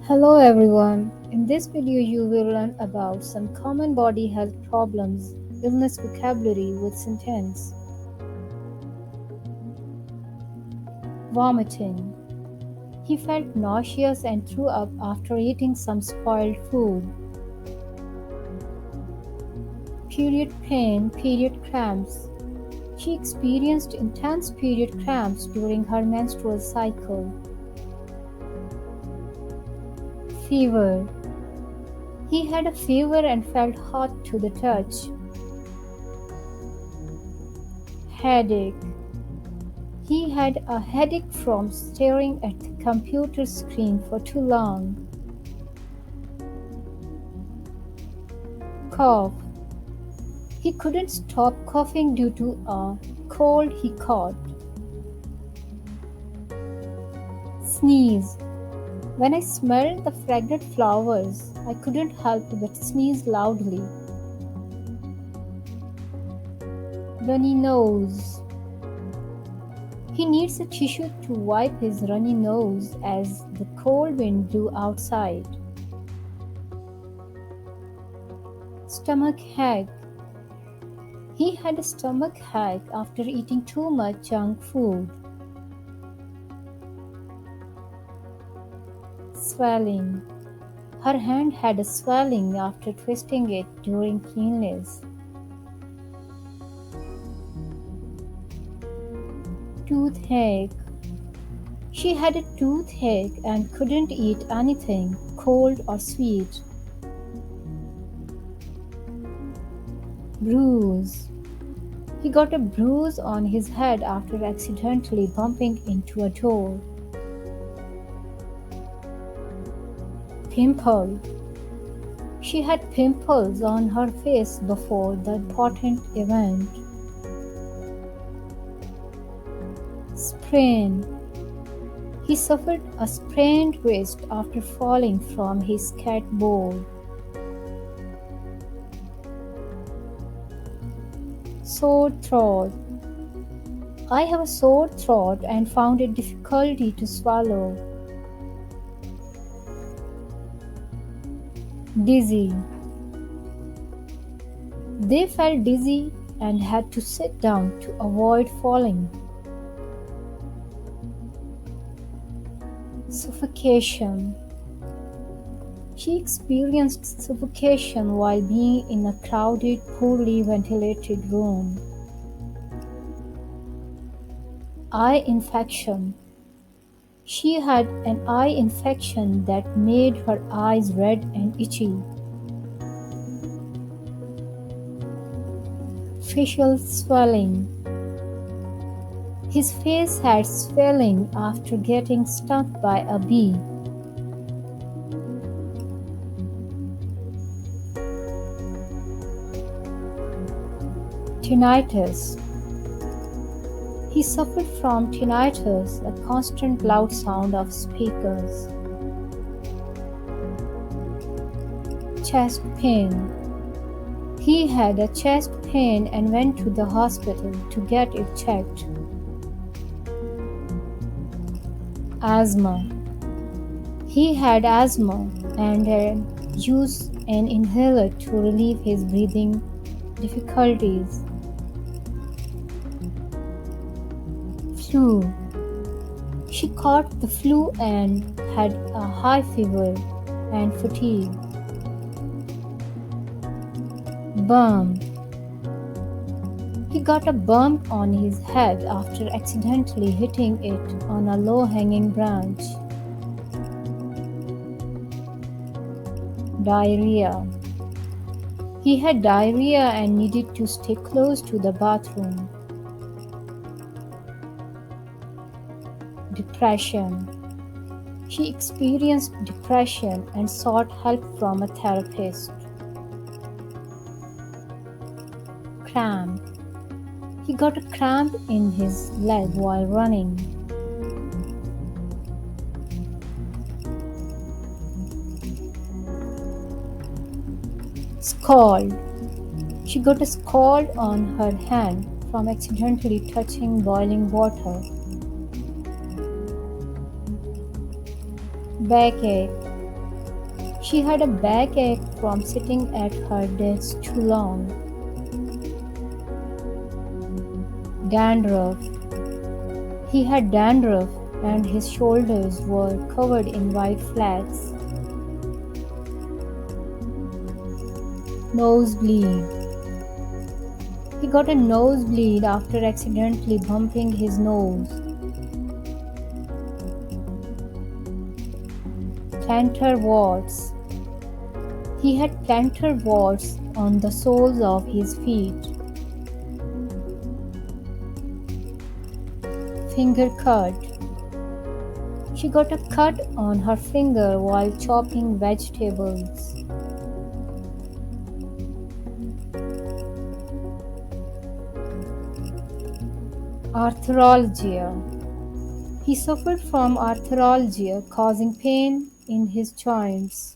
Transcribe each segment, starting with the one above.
Hello everyone. In this video you will learn about some common body health problems, illness vocabulary with sentence. Vomiting. He felt nauseous and threw up after eating some spoiled food. Period pain, period cramps. She experienced intense period cramps during her menstrual cycle. Fever. He had a fever and felt hot to the touch. Headache. He had a headache from staring at the computer screen for too long. Cough. He couldn't stop coughing due to a cold he caught. Sneeze. When I smelled the fragrant flowers, I couldn't help but sneeze loudly. Runny nose. He needs a tissue to wipe his runny nose as the cold wind blew outside. Stomach ache. He had a stomach ache after eating too much junk food. Swelling. Her hand had a swelling after twisting it during cleanliness. Toothache. She had a toothache and couldn't eat anything, cold or sweet. Bruise. He got a bruise on his head after accidentally bumping into a door. Pimple. She had pimples on her face before the important event. Sprain. He suffered a sprained wrist after falling from his skateboard. Sore throat. I have a sore throat and found it difficulty to swallow. Dizzy. They felt dizzy and had to sit down to avoid falling. Suffocation. She experienced suffocation while being in a crowded, poorly ventilated room. Eye infection. She had an eye infection that made her eyes red and itchy. Facial swelling. His face had swelling after getting stung by a bee. Tinnitus. He suffered from tinnitus, a constant loud sound of speakers. Chest pain. He had a chest pain and went to the hospital to get it checked. Asthma. He had asthma and had used an inhaler to relieve his breathing difficulties. Flu. She caught the flu and had a high fever and fatigue. Bump. He got a bump on his head after accidentally hitting it on a low-hanging branch. Diarrhea. He had diarrhea and needed to stay close to the bathroom. Depression. She experienced depression and sought help from a therapist. Cramp. He got a cramp in his leg while running. Scald. She got a scald on her hand from accidentally touching boiling water. Backache. She had a backache from sitting at her desk too long. Dandruff. He had dandruff and his shoulders were covered in white flags. Nosebleed. He got a nosebleed after accidentally bumping his nose. Plantar warts. He had plantar warts on the soles of his feet. Finger cut. She got a cut on her finger while chopping vegetables. Arthralgia. He suffered from arthralgia, causing pain in his joints.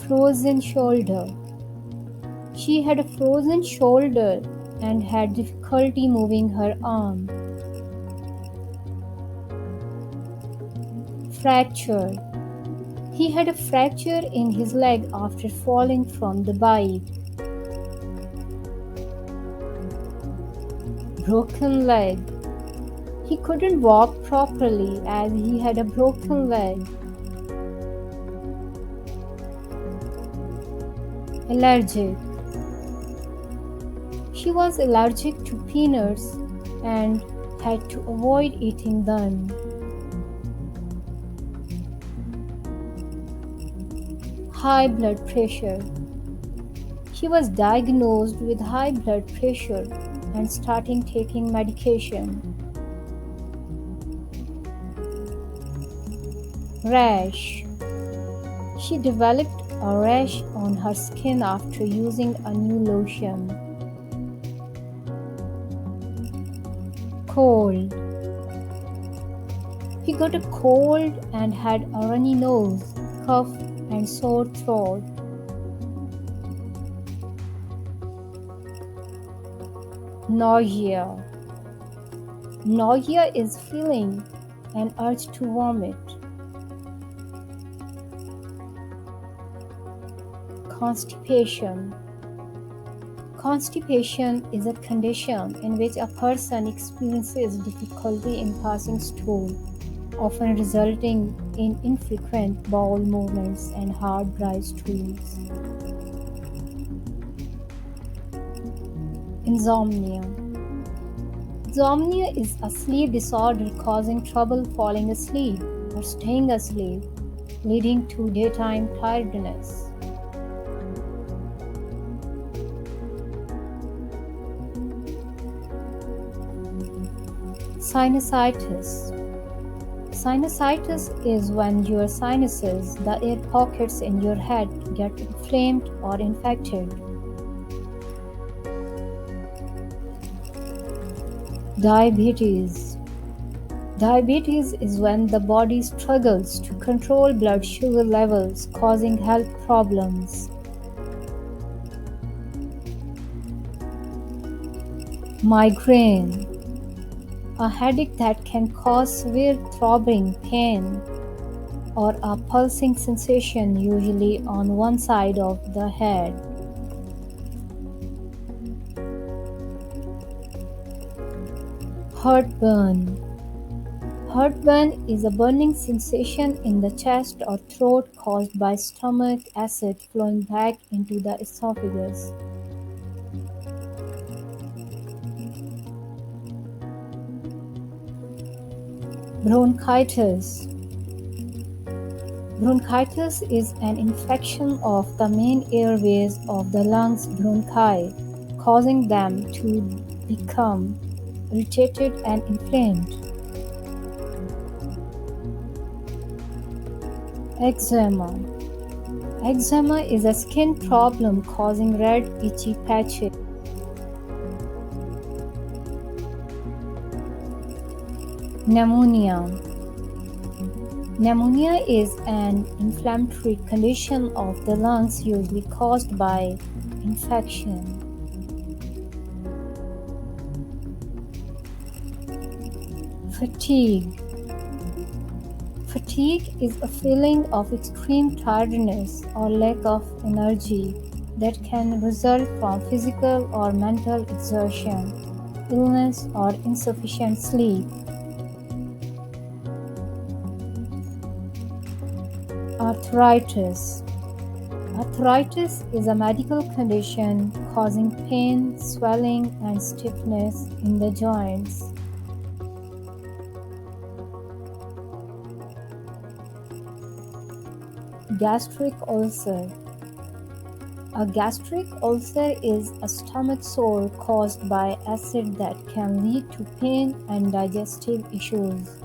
Frozen shoulder. She had a frozen shoulder and had difficulty moving her arm. Fracture. He had a fracture in his leg after falling from the bike. Broken leg. He couldn't walk properly as he had a broken leg. Allergic. She was allergic to peanuts and had to avoid eating them. High blood pressure. She was diagnosed with high blood pressure and starting taking medication. Rash. She developed a rash on her skin after using a new lotion. Cold. He got a cold and had a runny nose, cough, and sore throat. Nausea. Nausea is feeling an urge to vomit. Constipation. Constipation is a condition in which a person experiences difficulty in passing stool, often resulting in infrequent bowel movements and hard dry stools. Insomnia. Insomnia is a sleep disorder causing trouble falling asleep or staying asleep, leading to daytime tiredness. Sinusitis. Sinusitis is when your sinuses, the air pockets in your head, get inflamed or infected. Diabetes. Diabetes is when the body struggles to control blood sugar levels, causing health problems. Migraine. A headache that can cause severe throbbing pain or a pulsing sensation, usually on one side of the head. Heartburn. Heartburn is a burning sensation in the chest or throat caused by stomach acid flowing back into the esophagus. Bronchitis. Bronchitis is an infection of the main airways of the lungs bronchi, causing them to become irritated and inflamed. Eczema. Eczema is a skin problem causing red, itchy patches. Pneumonia. Pneumonia is an inflammatory condition of the lungs usually caused by infection. Fatigue. Fatigue is a feeling of extreme tiredness or lack of energy that can result from physical or mental exertion, illness, or insufficient sleep. Arthritis. Arthritis is a medical condition causing pain, swelling, and stiffness in the joints. Gastric ulcer. A gastric ulcer is a stomach sore caused by acid that can lead to pain and digestive issues.